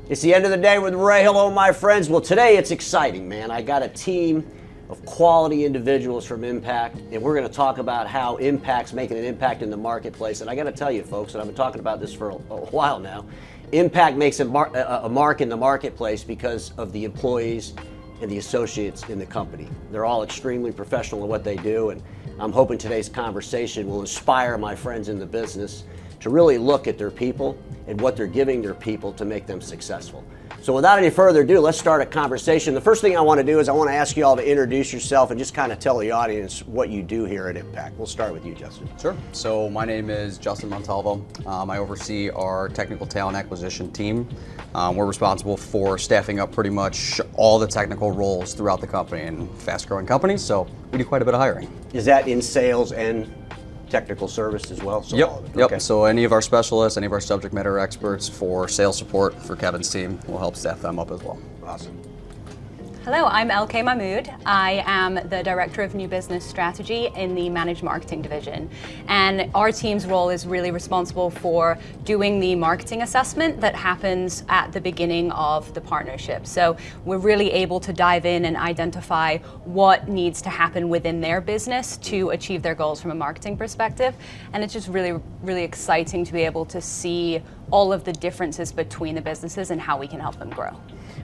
It's the end of the day with Ray. Hello, my friends. Well, today it's exciting, man. I got a team of quality individuals from Impact, and we're going to talk about how Impact's making an impact in the marketplace. And I got to tell you, folks, and I've been talking about this for a while now, Impact makes a mark in the marketplace because of the employees and the associates in the company. They're all extremely professional in what they do, and I'm hoping today's conversation will inspire my friends in the business to really look at their people and what they're giving their people to make them successful. So without any further ado, let's start a conversation. The first thing I want to do is I want to ask you all to introduce yourself and just kind of tell the audience what you do here at Impact. We'll start with you, Justin. Sure. So my name is Justin Montalvo. I oversee our technical talent acquisition team. We're responsible for staffing up pretty much all the technical roles throughout the company, and fast-growing companies, so we do quite a bit of hiring. Is that in sales and technical service as well? So Yep. Okay. So any of our specialists, any of our subject matter experts for sales support for Kevin's team, will help staff them up as well. Awesome. Hello, I'm LK Mahmood. I am the Director of New Business Strategy in the Managed Marketing Division. And our team's role is really responsible for doing the marketing assessment that happens at the beginning of the partnership. So we're really able to dive in and identify what needs to happen within their business to achieve their goals from a marketing perspective. And it's just really, really exciting to be able to see all of the differences between the businesses and how we can help them grow.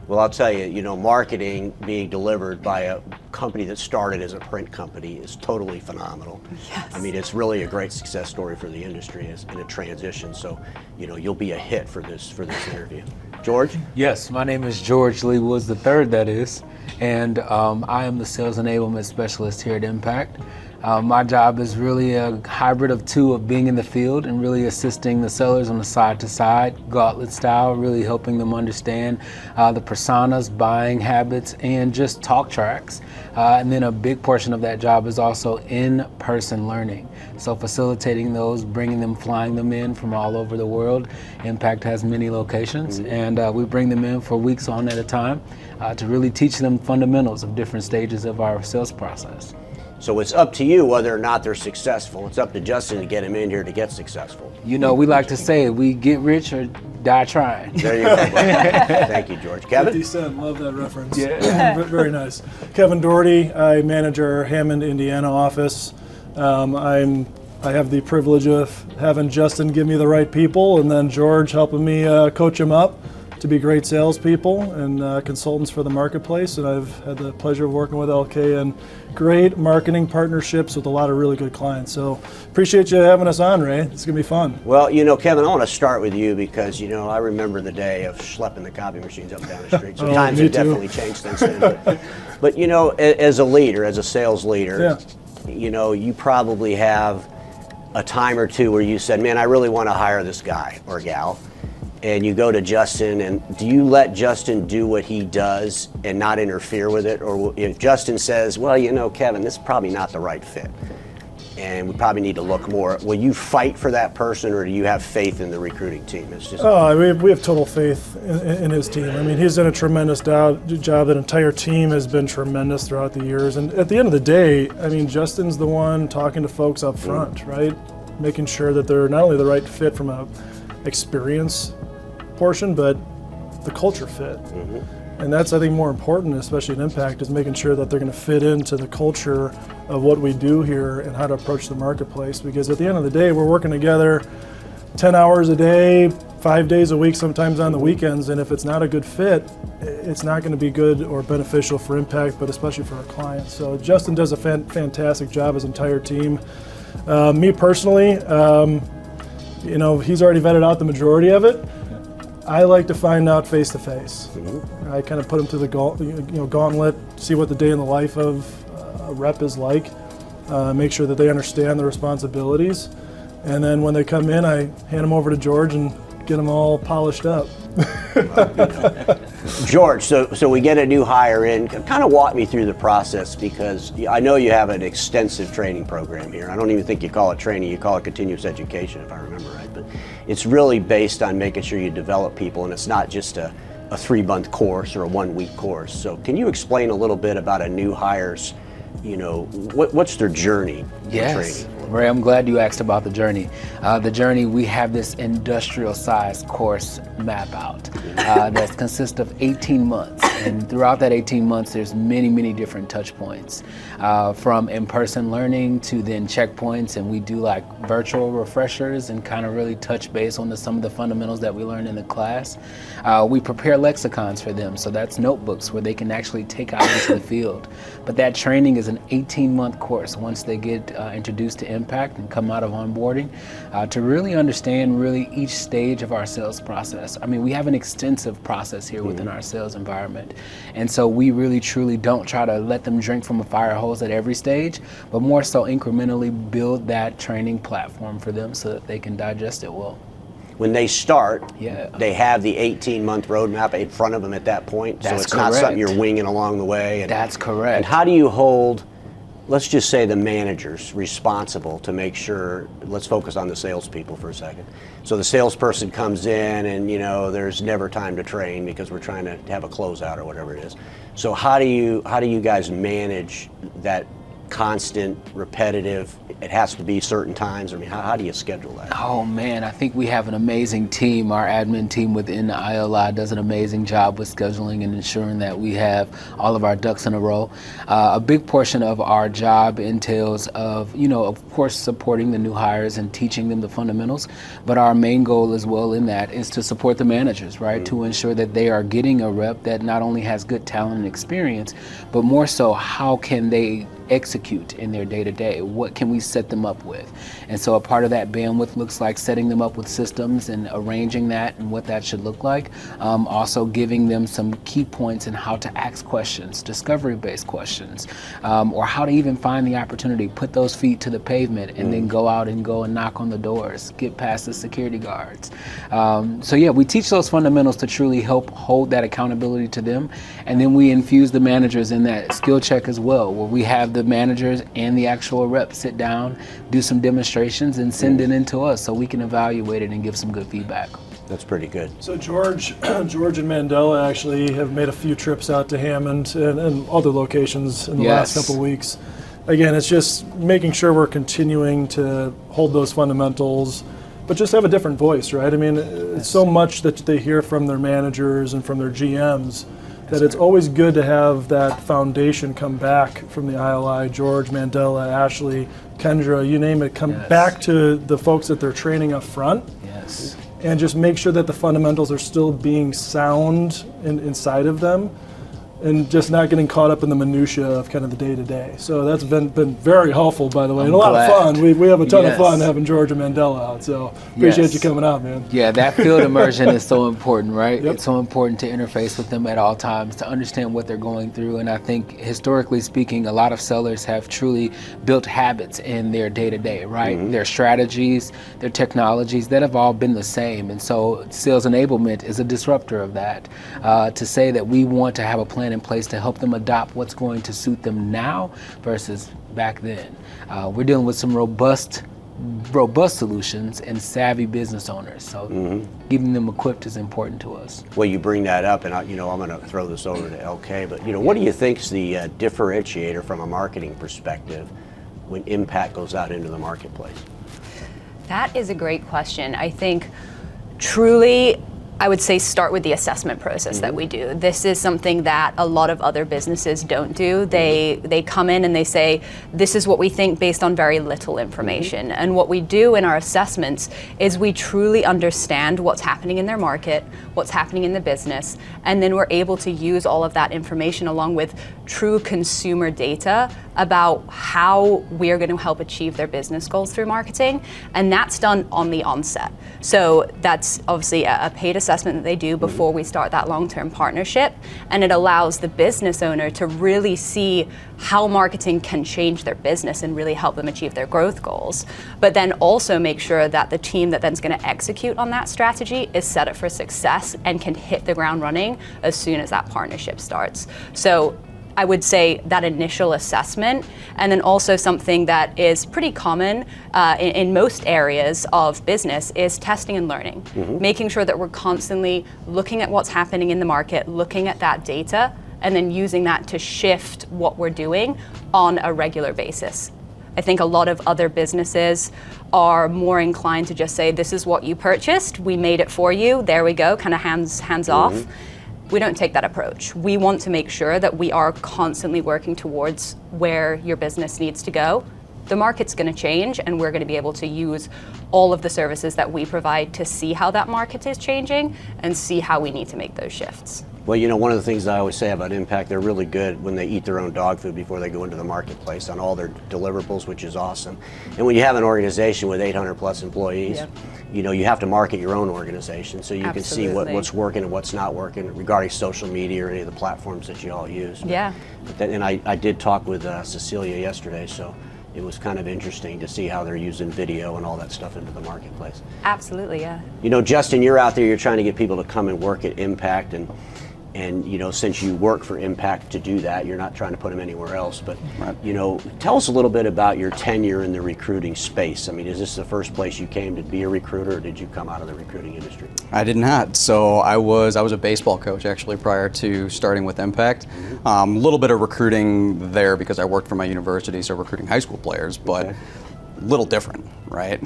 Well, I'll tell you, marketing being delivered by a company that started as a print company is totally phenomenal. Yes. I mean, it's really a great success story for the industry in a transition. So, you'll be a hit for this interview. George? Yes, my name is George Lee Woods III, that is, and I am the Sales Enablement Specialist here at Impact. My job is really a hybrid of two, of being in the field and really assisting the sellers on the side-to-side, gauntlet style, really helping them understand the personas, buying habits, and just talk tracks. And then a big portion of that job is also in-person learning. So facilitating those, bringing them, flying them in from all over the world. Impact has many locations, and we bring them in for weeks on at a time to really teach them fundamentals of different stages of our sales process. So it's up to you whether or not they're successful. It's up to Justin to get him in here to get successful. We like to say, we get rich or die trying. There you go. Thank you, George. Kevin? 50 Cent, love that reference. Yeah. Very nice. Kevin Doherty, I manage our Hammond, Indiana office. I have the privilege of having Justin give me the right people, and then George helping me coach them up to be great salespeople and consultants for the marketplace. And I've had the pleasure of working with LK and great marketing partnerships with a lot of really good clients. So appreciate you having us on, Ray. It's gonna be fun. Well, Kevin, I want to start with you because, I remember the day of schlepping the copy machines up and down the street. So times have definitely changed since then. But as a leader, as a sales leader, you probably have a time or two where you said, man, I really want to hire this guy or gal. And you go to Justin, and do you let Justin do what he does and not interfere with it? Or if Justin says, well, Kevin, this is probably not the right fit, and we probably need to look more, will you fight for that person, or do you have faith in the recruiting team? It's just we have total faith in his team. I mean, he's done a tremendous job. That entire team has been tremendous throughout the years. And at the end of the day, I mean, Justin's the one talking to folks up front, right? Making sure that they're not only the right fit from a experience portion, but the culture fit. And that's, I think, more important, especially in Impact, is making sure that they're going to fit into the culture of what we do here and how to approach the marketplace. Because at the end of the day, we're working together 10 hours a day, 5 days a week, sometimes on the weekends, and if it's not a good fit, it's not going to be good or beneficial for Impact, but especially for our clients. So Justin does a fantastic job, his entire team. Me personally, he's already vetted out the majority of it. I like to find out face to face. I kind of put them through the gauntlet, see what the day in the life of a rep is like, make sure that they understand the responsibilities, and then when they come in, I hand them over to George and get them all polished up. George, so we get a new hire in. Kind of walk me through the process, because I know you have an extensive training program here. I don't even think you call it training, you call it continuous education, if I remember right. But it's really based on making sure you develop people, and it's not just a 3-month course or a 1-week course. So can you explain a little bit about a new hire's, what's their journey in training? Ray, I'm glad you asked about the journey. The journey, we have this industrial-sized course map out that consists of 18 months. And throughout that 18 months, there's many, many different touch points, from in-person learning to then checkpoints. And we do like virtual refreshers and kind of really touch base on some of the fundamentals that we learned in the class. We prepare lexicons for them. So that's notebooks where they can actually take out into the field. But that training is an 18-month course once they get introduced to Impact and come out of onboarding, to really understand really each stage of our sales process. I mean, we have an extensive process here within our sales environment. And so we really truly don't try to let them drink from a fire hose at every stage, but more so incrementally build that training platform for them so that they can digest it well. When they start, Yeah. they have the 18-month roadmap in front of them at that point. That's so it's not something correct. you're winging along the way. And, That's correct. And how do you hold, let's just say, the managers responsible to make sure, let's focus on the salespeople for a second. So the salesperson comes in and, you know, there's never time to train because we're trying to have a closeout or whatever it is. So how do you guys manage that constant, repetitive, it has to be certain times? I mean, how do you schedule that? Oh man, I think we have an amazing team. Our admin team within the ILI does an amazing job with scheduling and ensuring that we have all of our ducks in a row. A big portion of our job entails of course, supporting the new hires and teaching them the fundamentals. But our main goal as well in that is to support the managers, right? To ensure that they are getting a rep that not only has good talent and experience, but more so, how can they execute in their day-to-day? What can we set them up with? And so a part of that bandwidth looks like setting them up with systems and arranging that and what that should look like. Also giving them some key points in how to ask questions, discovery-based questions, or how to even find the opportunity, put those feet to the pavement and then go out and knock on the doors, get past the security guards. So yeah, we teach those fundamentals to truly help hold that accountability to them. And then we infuse the managers in that skill check as well, where we have the managers and the actual reps sit down, do some demonstrations, and send it in to us so we can evaluate it and give some good feedback. That's pretty good. So George and Mandela actually have made a few trips out to Hammond and other locations in the last couple of weeks. Again, it's just making sure we're continuing to hold those fundamentals, but just have a different voice, right? I mean, it's so much that they hear from their managers and from their GMs that it's always good to have that foundation come back from the ILI, George, Mandela, Ashley, Kendra, you name it, come back to the folks that they're training up front. Yes. And just make sure that the fundamentals are still being sound inside of them, and just not getting caught up in the minutia of kind of the day-to-day. So that's been very helpful, by the way, and a lot of fun. We have a ton of fun having George and Mandela out, so appreciate you coming out, man. Yeah, that field immersion is so important, right? Yep. It's so important to interface with them at all times, to understand what they're going through. And I think historically speaking, a lot of sellers have truly built habits in their day-to-day, right? Their strategies, their technologies, that have all been the same. And so sales enablement is a disruptor of that, to say that we want to have a plan in place to help them adopt what's going to suit them now versus back then. We're dealing with some robust solutions and savvy business owners. So keeping them equipped is important to us. Well, you bring that up, and I'm going to throw this over to LK. But what do you think is the differentiator from a marketing perspective when Impact goes out into the marketplace? That is a great question. I think truly, I would say start with the assessment process that we do. This is something that a lot of other businesses don't do. They come in and they say, this is what we think based on very little information. And what we do in our assessments is we truly understand what's happening in their market, what's happening in the business, and then we're able to use all of that information along with true consumer data about how we're going to help achieve their business goals through marketing. And that's done on the onset. So that's obviously a paid assessment that they do before we start that long-term partnership. And it allows the business owner to really see how marketing can change their business and really help them achieve their growth goals. But then also make sure that the team that then's going to execute on that strategy is set up for success and can hit the ground running as soon as that partnership starts. So I would say that initial assessment, and then also something that is pretty common in most areas of business is testing and learning. Making sure that we're constantly looking at what's happening in the market, looking at that data, and then using that to shift what we're doing on a regular basis. I think a lot of other businesses are more inclined to just say, this is what you purchased, we made it for you, there we go, kind of hands off. We don't take that approach. We want to make sure that we are constantly working towards where your business needs to go. The market's going to change, and we're going to be able to use all of the services that we provide to see how that market is changing and see how we need to make those shifts. Well, you know, one of the things I always say about Impact, they're really good when they eat their own dog food before they go into the marketplace on all their deliverables, which is awesome. And when you have an organization with 800 plus employees, you know, you have to market your own organization so you can see what's working and what's not working regarding social media or any of the platforms that you all use. And I did talk with Cecilia yesterday, so it was kind of interesting to see how they're using video and all that stuff into the marketplace. Absolutely, yeah. You know, Justin, you're out there, you're trying to get people to come and work at Impact, and you know, since you work for Impact to do that, you're not trying to put them anywhere else. But you know, tell us a little bit about your tenure in the recruiting space. I mean, is this the first place you came to be a recruiter, or did you come out of the recruiting industry? I did not. So I was a baseball coach actually prior to starting with Impact. A little bit of recruiting there because I worked for my university, so recruiting high school players, but a little different, right?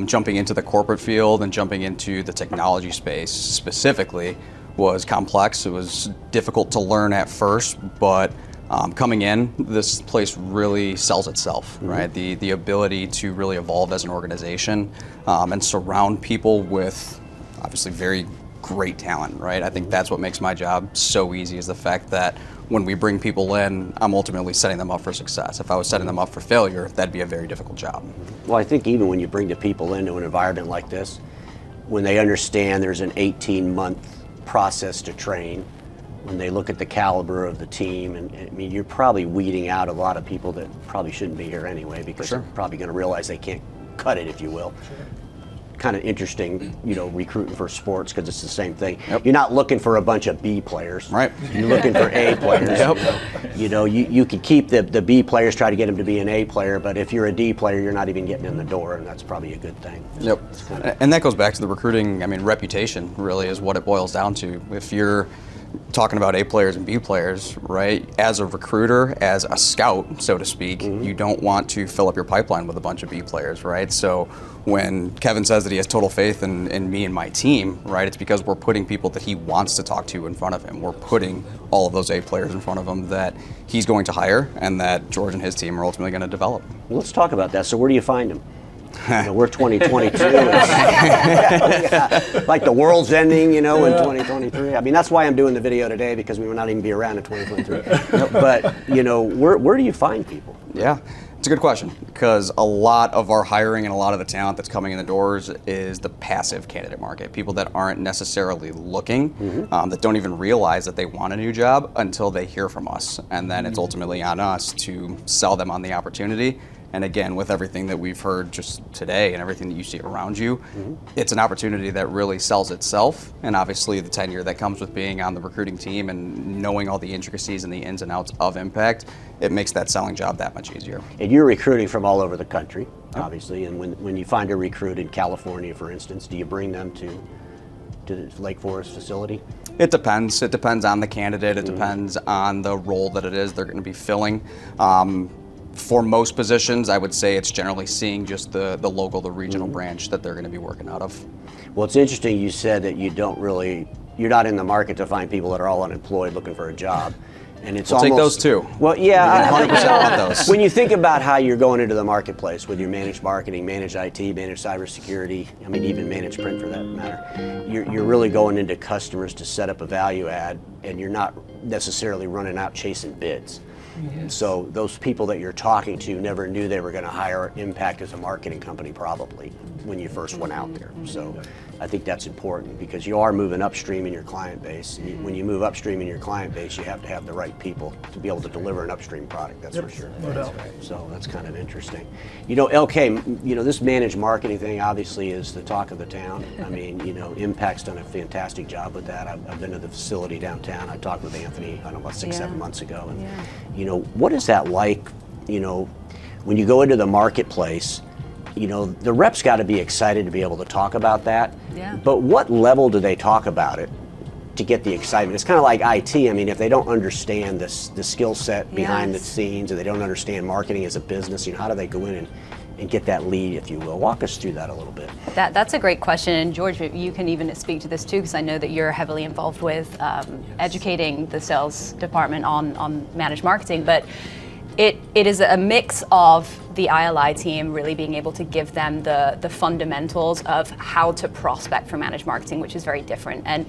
Jumping into the corporate field and jumping into the technology space specifically was complex. It was difficult to learn at first, but coming in, this place really sells itself, right? The ability to really evolve as an organization and surround people with obviously very great talent, right? I think that's what makes my job so easy, is the fact that when we bring people in, I'm ultimately setting them up for success. If I was setting them up for failure, that'd be a very difficult job. Well, I think even when you bring the people into an environment like this, when they understand there's an 18-month process to train, when they look at the caliber of the team, and I mean, you're probably weeding out a lot of people that probably shouldn't be here anyway, because they're probably going to realize they can't cut it, if you will. Kind of interesting, you know, recruiting for sports, because it's the same thing. You're not looking for a bunch of B players. Right. You're looking for A players. You know, you can keep the B players, try to get them to be an A player, but if you're a D player, you're not even getting in the door, and that's probably a good thing. And that goes back to the recruiting. I mean, reputation really is what it boils down to. If you're talking about A players and B players, right? As a recruiter, as a scout, so to speak, you don't want to fill up your pipeline with a bunch of B players, right? So when Kevin says that he has total faith in me and my team, right, it's because we're putting people that he wants to talk to in front of him. We're putting all of those A players in front of him that he's going to hire and that George and his team are ultimately going to develop. Well, let's talk about that. So where do you find them? You know, we're 2022. Like the world's ending, you know, in 2023. I mean, that's why I'm doing the video today, because we will not even be around in 2023. But, you know, where do you find people? Yeah, it's a good question, because a lot of our hiring and a lot of the talent that's coming in the doors is the passive candidate market. People that aren't necessarily looking, that don't even realize that they want a new job until they hear from us. And then it's ultimately on us to sell them on the opportunity. And again, with everything that we've heard just today and everything that you see around you, it's an opportunity that really sells itself. And obviously the tenure that comes with being on the recruiting team and knowing all the intricacies and the ins and outs of Impact, it makes that selling job that much easier. And you're recruiting from all over the country, obviously. And when you find a recruit in California, for instance, do you bring them to the Lake Forest facility? It depends. It depends on the candidate. It depends on the role that it is they're going to be filling. For most positions, I would say it's generally seeing just the local, the regional branch that they're going to be working out of. Well, it's interesting you said that you're not in the market to find people that are all unemployed looking for a job. And it's we'll take those too. Well, yeah, 100% want those. When you think about how you're going into the marketplace with your managed marketing, managed IT, managed cybersecurity, I mean, even managed print for that matter, you're really going into customers to set up a value add, and you're not necessarily running out chasing bids. So those people that you're talking to never knew they were going to hire Impact as a marketing company, probably, when you first went out there. So I think that's important, because you are moving upstream in your client base. When you move upstream in your client base, you have to have the right people to be able to deliver an upstream product, that's for sure. No doubt. So that's kind of interesting. You know, LK, you know, this managed marketing thing obviously is the talk of the town. I mean, you know, Impact's done a fantastic job with that. I've been to the facility downtown. I talked with Anthony, I don't know, about 6-7 months ago. And, you know, what is that like, you know, when you go into the marketplace? You know, the reps got to be excited to be able to talk about that. But what level do they talk about it to get the excitement. It's kind of like IT. I mean, if they don't understand the skill set behind the scenes, and they don't understand marketing as a business, how do they go in and get that lead, if you will? Walk us through that a little bit. That's a great question, and George, you can even speak to this too, because I know that you're heavily involved with educating the sales department on managed marketing. But it is a mix of the ILI team really being able to give them the fundamentals of how to prospect for managed marketing, which is very different. And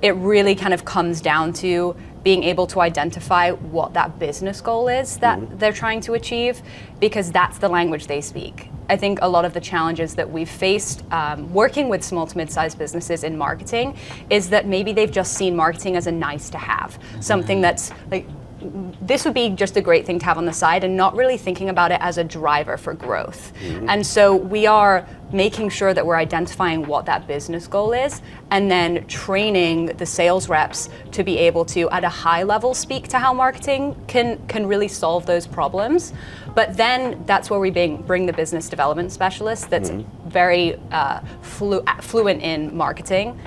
it really kind of comes down to being able to identify what that business goal is that they're trying to achieve, because that's the language they speak. I think a lot of the challenges that we've faced working with small to mid-sized businesses in marketing is that maybe they've just seen marketing as a nice to have, something that's like, this would be just a great thing to have on the side, and not really thinking about it as a driver for growth. And so we are making sure that we're identifying what that business goal is, and then training the sales reps to be able to, at a high level, speak to how marketing can really solve those problems. But then that's where we bring the business development specialist that's very fluent in marketing.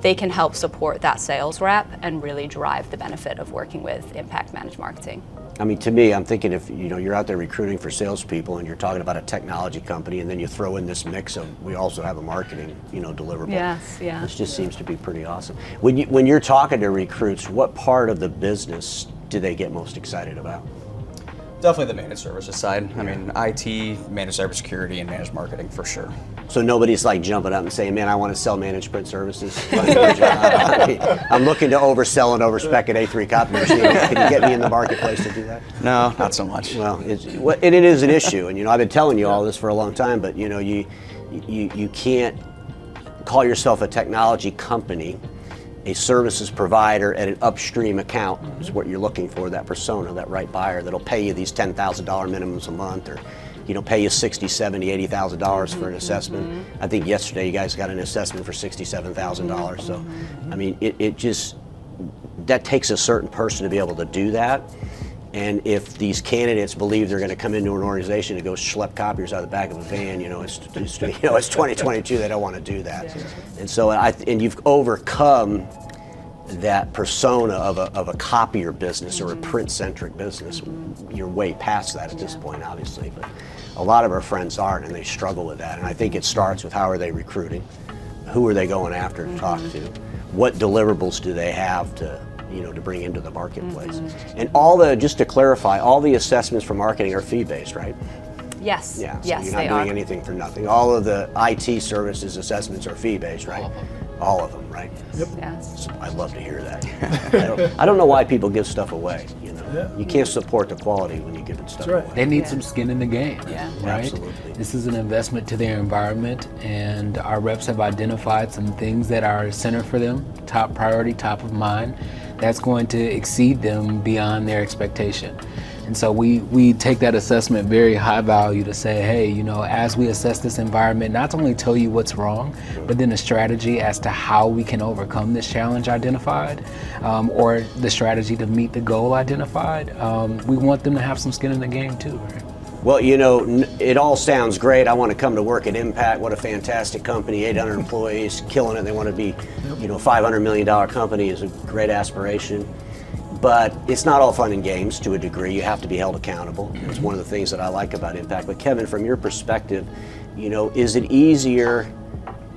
They can help support that sales rep and really drive the benefit of working with impact managed marketing. I mean, to me, I'm thinking if you're out there recruiting for salespeople and you're talking about a technology company, and then you throw in this mix of we also have a marketing deliverable. Yes, yeah. This just seems to be pretty awesome. When you're talking to recruits, what part of the business do they get most excited about? Definitely the managed services side. I mean, IT, managed cybersecurity, and managed marketing for sure. So nobody's like jumping up and saying, man, I want to sell managed print services. I'm looking to oversell and overspec an A3 copy machine. Can you get me in the marketplace to do that? No, not so much. Well, it is an issue. And I've been telling you all this for a long time, but you can't call yourself a technology company. A services provider at an upstream account is what you're looking for, that persona, that right buyer that'll pay you these $10,000 minimums a month, or pay you $60,000, $70,000, $80,000 for an assessment. I think yesterday you guys got an assessment for $67,000. So, I mean, it just, that takes a certain person to be able to do that. And if these candidates believe they're going to come into an organization and go schlep copiers out of the back of a van, it's 2022. They don't want to do that. And so, and you've overcome that persona of a copier business or a print-centric business. You're way past that at this point, obviously. But a lot of our friends aren't, and they struggle with that. And I think it starts with how are they recruiting, who are they going after to talk to, what deliverables do they have to bring into the marketplace. And just to clarify, all the assessments for marketing are fee-based, right? Yes. Yeah, so yes, you're not doing anything for nothing. All of the IT services assessments are fee-based, right? All of them, right? Yep. Yes. So I'd love to hear that. I don't know why people give stuff away. You can't support the quality when you give it stuff away. They need some skin in the game, right? Absolutely. This is an investment to their environment, and our reps have identified some things that are center for them, top priority, top of mind, that's going to exceed them beyond their expectation. And so we take that assessment very high value to say, hey, as we assess this environment, not only tell you what's wrong, but then a strategy as to how we can overcome this challenge identified, or the strategy to meet the goal identified. We want them to have some skin in the game too, right? Well, it all sounds great. I want to come to work at Impact. What a fantastic company, 800 employees, killing it. They want to be, $500 million company is a great aspiration. But it's not all fun and games to a degree. You have to be held accountable. It's one of the things that I like about Impact. But Kevin, from your perspective, is it easier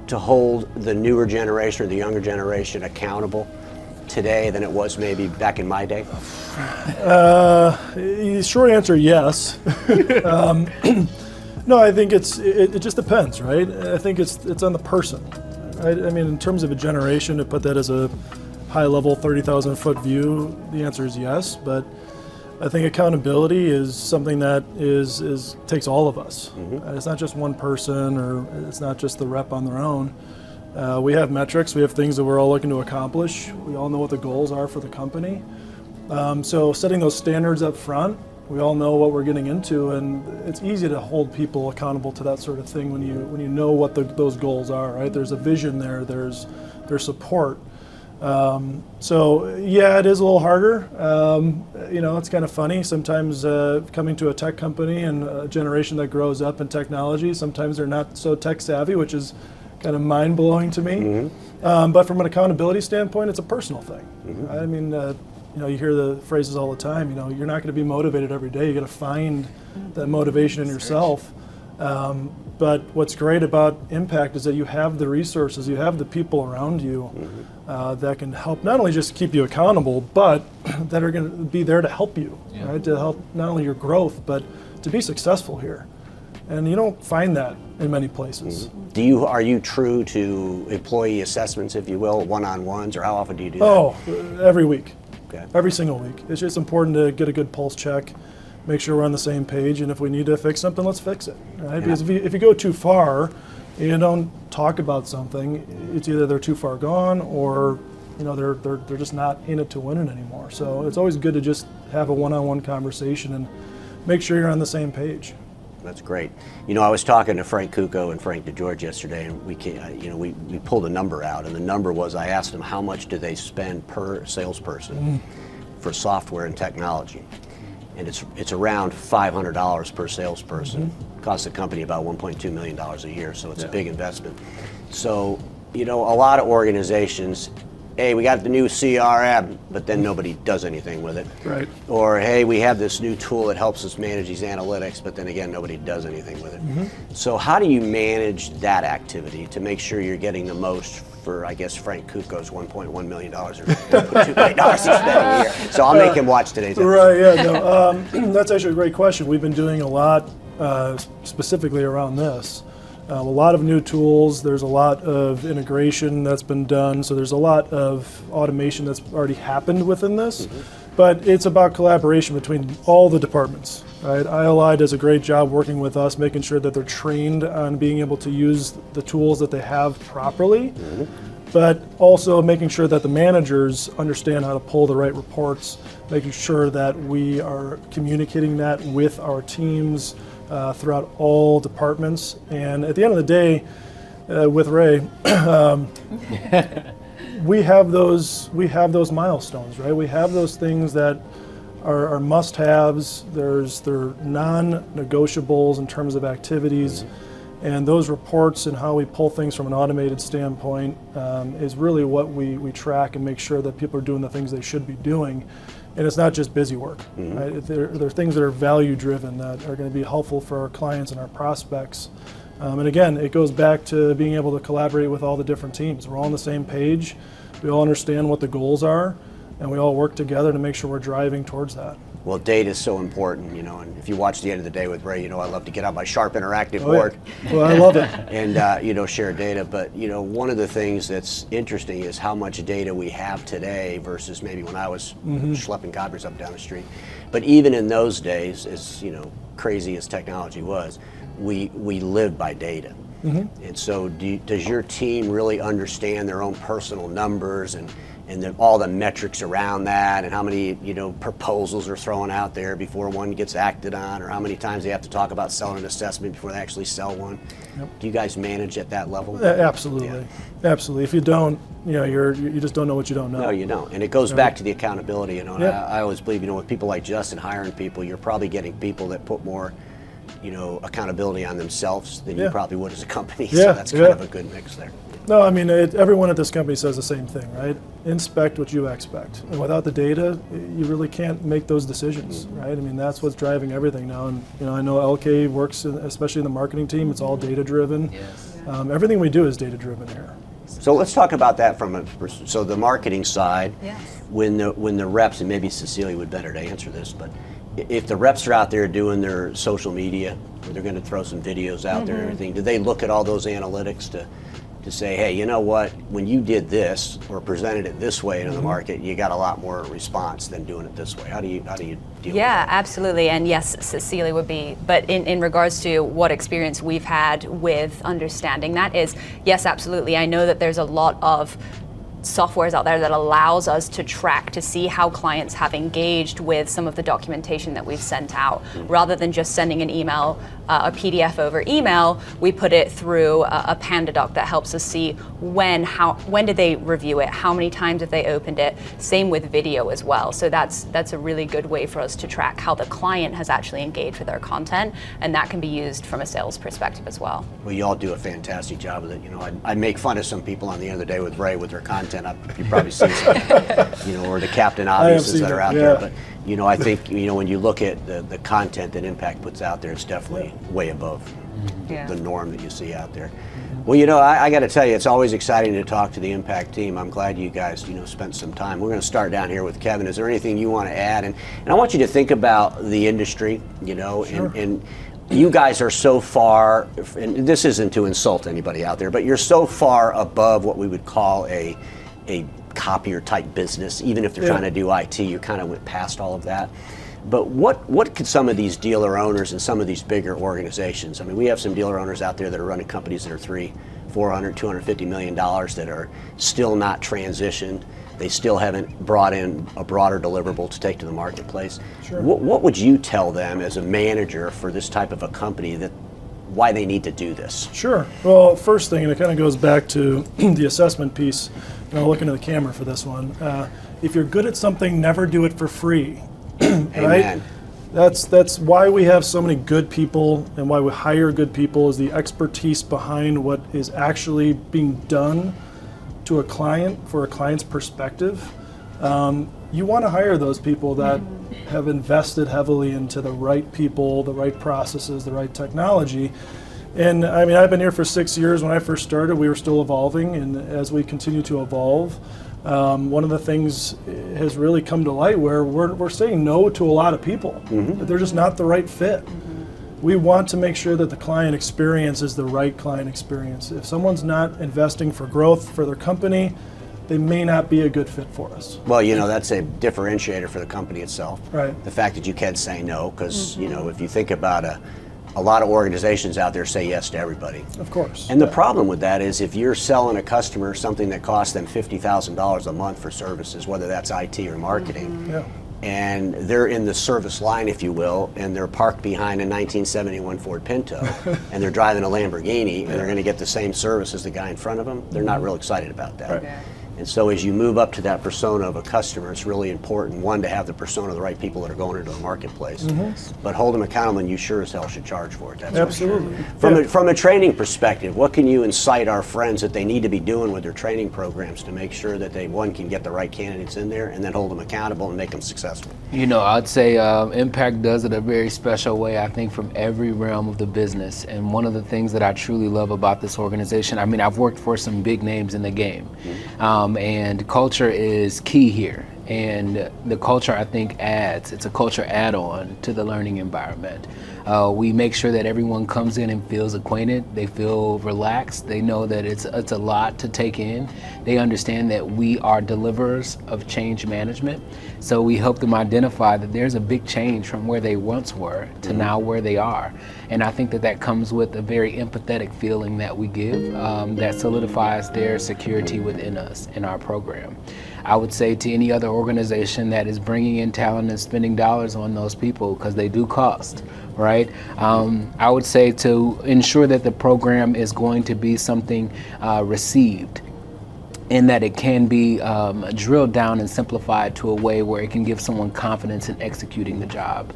to hold the newer generation or the younger generation accountable today than it was maybe back in my day? Short answer, yes. No, I think it just depends, right? I think it's on the person. Right? I mean, in terms of a generation, to put that as a high-level 30,000-foot view, the answer is yes. But I think accountability is something that takes all of us. It's not just one person, or it's not just the rep on their own. We have metrics, we have things that we're all looking to accomplish. We all know what the goals are for the company. So setting those standards up front, we all know what we're getting into, and it's easy to hold people accountable to that sort of thing when you know what those goals are, right? There's a vision there, there's support. So yeah, it is a little harder. It's kind of funny. Sometimes coming to a tech company and a generation that grows up in technology, sometimes they're not so tech savvy, which is kind of mind-blowing to me. But from an accountability standpoint, it's a personal thing. I mean, you hear the phrases all the time, you're not going to be motivated every day. You got to find that motivation in yourself. But what's great about Impact is that you have the resources, you have the people around you that can help not only just keep you accountable, but that are going to be there to help you, right? To help not only your growth, but to be successful here. And you don't find that in many places. Are you true to employee assessments, if you will, one-on-ones, or how often do you do that? Oh, every week. Okay. Every single week. It's just important to get a good pulse check, make sure we're on the same page, and if we need to fix something, let's fix it. Right? Because if you go too far, and you don't talk about something, it's either they're too far gone, or they're just not in it to win it anymore. So it's always good to just have a one-on-one conversation and make sure you're on the same page. That's great. I was talking to Frank Kuko and Frank DeGeorge yesterday, and we pulled a number out, and the number was, I asked them how much do they spend per salesperson for software and technology, and it's around $500 per salesperson. Costs the company about $1.2 million a year, so it's a big investment. So a lot of organizations, hey, we got the new CRM, but then nobody does anything with it. Right. Or, hey, we have this new tool that helps us manage these analytics, but then again, nobody does anything with it. So how do you manage that activity to make sure you're getting the most for, I guess, Frank Kuko's $1.1 million or $1.2 million he spent a year? So I'll make him watch today's episode. Right, yeah, no, that's actually a great question. We've been doing a lot specifically around this. A lot of new tools, there's a lot of integration that's been done, so there's a lot of automation that's already happened within this, but it's about collaboration between all the departments, right? ILI does a great job working with us, making sure that they're trained on being able to use the tools that they have properly, but also making sure that the managers understand how to pull the right reports, making sure that we are communicating that with our teams, throughout all departments. And at the end of the day, with Ray, we have those milestones, right? We have those things that are must-haves. They're non-negotiables in terms of activities. And those reports and how we pull things from an automated standpoint is really what we track and make sure that people are doing the things they should be doing. And it's not just busy work, right? There are things that are value-driven that are going to be helpful for our clients and our prospects. And again, it goes back to being able to collaborate with all the different teams. We're all on the same page. We all understand what the goals are, and we all work together to make sure we're driving towards that. Well, data is so important, and if you watch The End of the Day with Ray, I love to get out my Sharp Interactive board. Yeah. Well, I love it. And, share data. But, one of the things that's interesting is how much data we have today versus maybe when I was schlepping coppers up down the street. But even in those days, as, crazy as technology was, we lived by data. And so does your team really understand their own personal numbers and all the metrics around that, and how many proposals are thrown out there before one gets acted on, or how many times they have to talk about selling an assessment before they actually sell one? Do you guys manage at that level? Absolutely, absolutely. If you don't, you just don't know what you don't know. No, you don't, and it goes back to the accountability. And I always believe, with people like Justin hiring people, you're probably getting people that put more accountability on themselves than you probably would as a company. So that's kind of a good mix there. No, I mean, everyone at this company says the same thing, right? Inspect what you expect. And without the data, you really can't make those decisions, right? I mean, that's what's driving everything now. And, I know LK works, especially in the marketing team, it's all data-driven. Yes. Everything we do is data-driven here. So let's talk about that so the marketing side, Yes. when the reps, and maybe Cecilia would better to answer this, but if the reps are out there doing their social media, they're going to throw some videos out there and everything, do they look at all those analytics to say, hey, you know what, when you did this or presented it this way in the market, you got a lot more response than doing it this way? How do you deal with that? Absolutely. And yes, Cecilia would be, but in regards to what experience we've had with understanding that is, yes, absolutely. I know that there's a lot of softwares out there that allows us to track to see how clients have engaged with some of the documentation that we've sent out. Rather than just sending an email, a PDF over email, we put it through a Panda doc that helps us see when did they review it, how many times have they opened it. Same with video as well. So that's a really good way for us to track how the client has actually engaged with our content, and that can be used from a sales perspective as well. Well, you all do a fantastic job with it. You know, I make fun of some people on the other day with Ray with their content. You probably see some, or the Captain Obviouses that are out there. But I think when you look at the content that Impact puts out there, it's definitely way above the norm that you see out there. Well, I got to tell you, it's always exciting to talk to the Impact team. I'm glad you guys, spent some time. We're going to start down here with Kevin. Is there anything you want to add? And I want you to think about the industry, and you guys are so far, and this isn't to insult anybody out there, but you're so far above what we would call a copier type business. Even if they're trying to do IT, you kind of went past all of that. But what could some of these dealer owners and some of these bigger organizations, I mean, we have some dealer owners out there that are running companies that are $300, $400, $250 million that are still not transitioned. They still haven't brought in a broader deliverable to take to the marketplace. Sure. What would you tell them as a manager for this type of a company why they need to do this? Sure. Well, first thing, and it kind of goes back to the assessment piece, and I'll look into the camera for this one. If you're good at something, never do it for free. Amen. Right? That's why we have so many good people, and why we hire good people is the expertise behind what is actually being done to a client for a client's perspective. You want to hire those people that have invested heavily into the right people, the right processes, the right technology. And I mean, I've been here for 6 years. When I first started, we were still evolving, and as we continue to evolve, one of the things has really come to light where we're saying no to a lot of people. They're just not the right fit. We want to make sure that the client experience is the right client experience. If someone's not investing for growth for their company, they may not be a good fit for us. Well, that's a differentiator for the company itself. Right. The fact that you can say no, because, if you think about a lot of organizations out there say yes to everybody. Of course. And the problem with that is if you're selling a customer something that costs them $50,000 a month for services, whether that's IT or marketing, and they're in the service line, if you will, and they're parked behind a 1971 Ford Pinto, and they're driving a Lamborghini, and they're going to get the same service as the guy in front of them, they're not real excited about that. Right. And so as you move up to that persona of a customer, it's really important, one, to have the persona of the right people that are going into the marketplace, but hold them accountable, and you sure as hell should charge for it. That's Absolutely. For sure. From a training perspective, what can you incite our friends that they need to be doing with their training programs to make sure that they, one, can get the right candidates in there, and then hold them accountable and make them successful? I'd say Impact does it a very special way, I think, from every realm of the business. And one of the things that I truly love about this organization, I mean, I've worked for some big names in the game. And culture is key here. And the culture, I think, it's a culture add-on to the learning environment. We make sure that everyone comes in and feels acquainted. They feel relaxed. They know that it's a lot to take in. They understand that we are deliverers of change management. So we help them identify that there's a big change from where they once were to now where they are. And I think that comes with a very empathetic feeling that we give that solidifies their security within us in our program. I would say to any other organization that is bringing in talent and spending dollars on those people, because they do cost, right? I would say to ensure that the program is going to be something received, in that it can be drilled down and simplified to a way where it can give someone confidence in executing the job.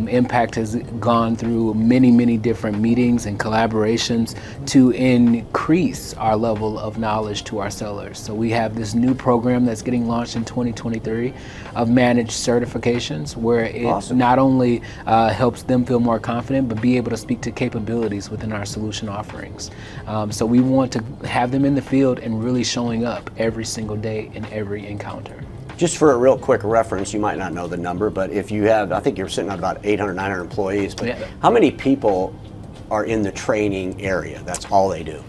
Impact has gone through many, many different meetings and collaborations to increase our level of knowledge to our sellers. So we have this new program that's getting launched in 2023 of managed certifications, where it not only helps them feel more confident, but be able to speak to capabilities within our solution offerings. So we want to have them in the field and really showing up every single day in every encounter. Just for a real quick reference, you might not know the number, but if you have, I think you're sitting at about 800, 900 employees, but how many people are in the training area? That's all they do.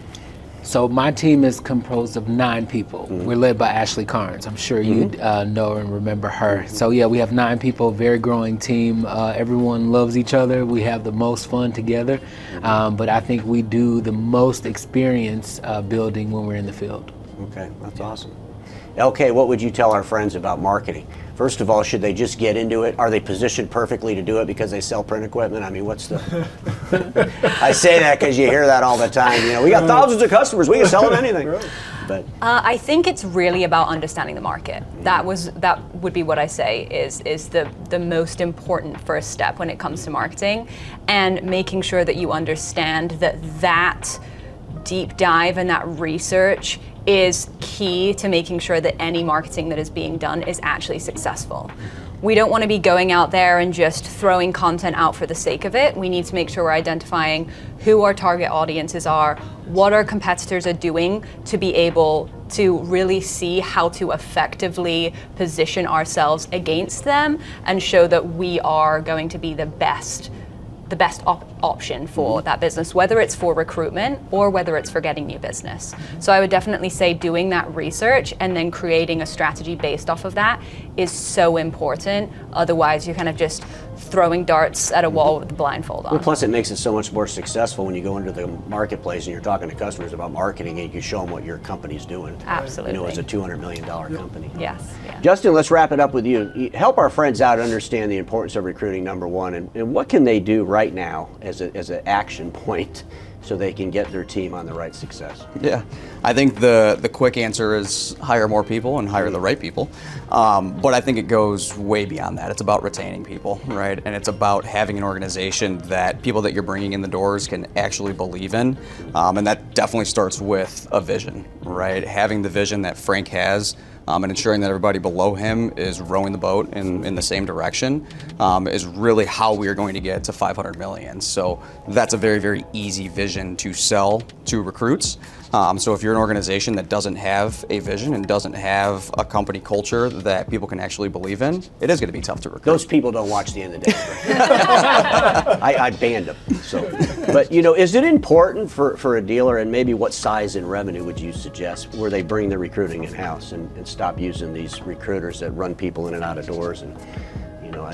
So my team is composed of 9 people. We're led by Ashley Carnes. I'm sure you know and remember her. So yeah, we have 9 people, very growing team. Everyone loves each other. We have the most fun together. But I think we do the most experience building when we're in the field. Okay, that's awesome. LK, what would you tell our friends about marketing? First of all, should they just get into it? Are they positioned perfectly to do it because they sell print equipment? I mean, what's the... I say that because you hear that all the time. You know, we got thousands of customers. We can sell them anything. But I think it's really about understanding the market. That would be what I say is the most important first step when it comes to marketing, and making sure that you understand that deep dive and that research is key to making sure that any marketing that is being done is actually successful. We don't want to be going out there and just throwing content out for the sake of it. We need to make sure we're identifying who our target audiences are, what our competitors are doing, to be able to really see how to effectively position ourselves against them and show that we are going to be the best option for that business, whether it's for recruitment or whether it's for getting new business. So I would definitely say doing that research and then creating a strategy based off of that is so important. Otherwise, you're kind of just throwing darts at a wall with the blindfold on. well, plus it makes it so much more successful when you go into the marketplace and you're talking to customers about marketing and you show them what your company's doing. Absolutely. You know, it's a $200 million company. Yes. Yeah. Justin, let's wrap it up with you. Help our friends out understand the importance of recruiting, number one, and what can they do right now as an action point so they can get their team on the right success? Yeah, I think the quick answer is hire more people and hire the right people. But I think it goes way beyond that. It's about retaining people, right? And it's about having an organization that people that you're bringing in the doors can actually believe in. And that definitely starts with a vision, right? Having the vision that Frank has, and ensuring that everybody below him is rowing the boat in the same direction is really how we are going to get to 500 million. So that's a very, very easy vision to sell to recruits. So if you're an organization that doesn't have a vision and doesn't have a company culture that people can actually believe in, it is going to be tough to recruit. Those people don't watch the end of the day. I banned them. So, but you know, is it important for a dealer, and maybe what size in revenue would you suggest, where they bring the recruiting in-house and stop using these recruiters that run people in and out of doors? And you know,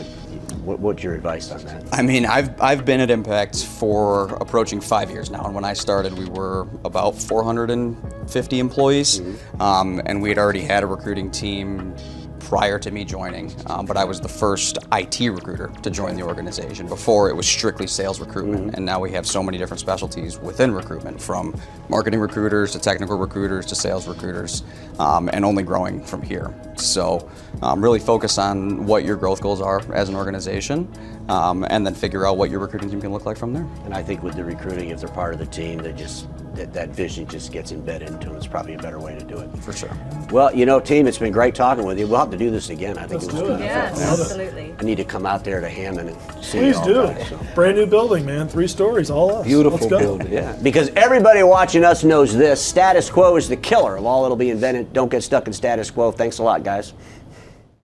what's your advice on that? I mean, I've been at Impact for approaching 5 years now, and when I started, we were about 450 employees, and we had already had a recruiting team prior to me joining, but I was the first IT recruiter to join the organization. Before, it was strictly sales recruitment, and now we have so many different specialties within recruitment, from marketing recruiters to technical recruiters to sales recruiters, and only growing from here. So really focus on what your growth goals are as an organization, and then figure out what your recruiting team can look like from there. And I think with the recruiting, if they're part of the team, they just that vision just gets embedded into them. It's probably a better way to do it. For sure. Well, you know, team, it's been great talking with you. We'll have to do this again. I think it was good. Yes, absolutely. I need to come out there to Hammond and see Please you all do. guys, so. Brand new building, man. 3 stories, all us. Beautiful Let's go. building. Yeah, because everybody watching us knows this. Status quo is the killer of all that'll be invented. Don't get stuck in status quo. Thanks a lot, guys.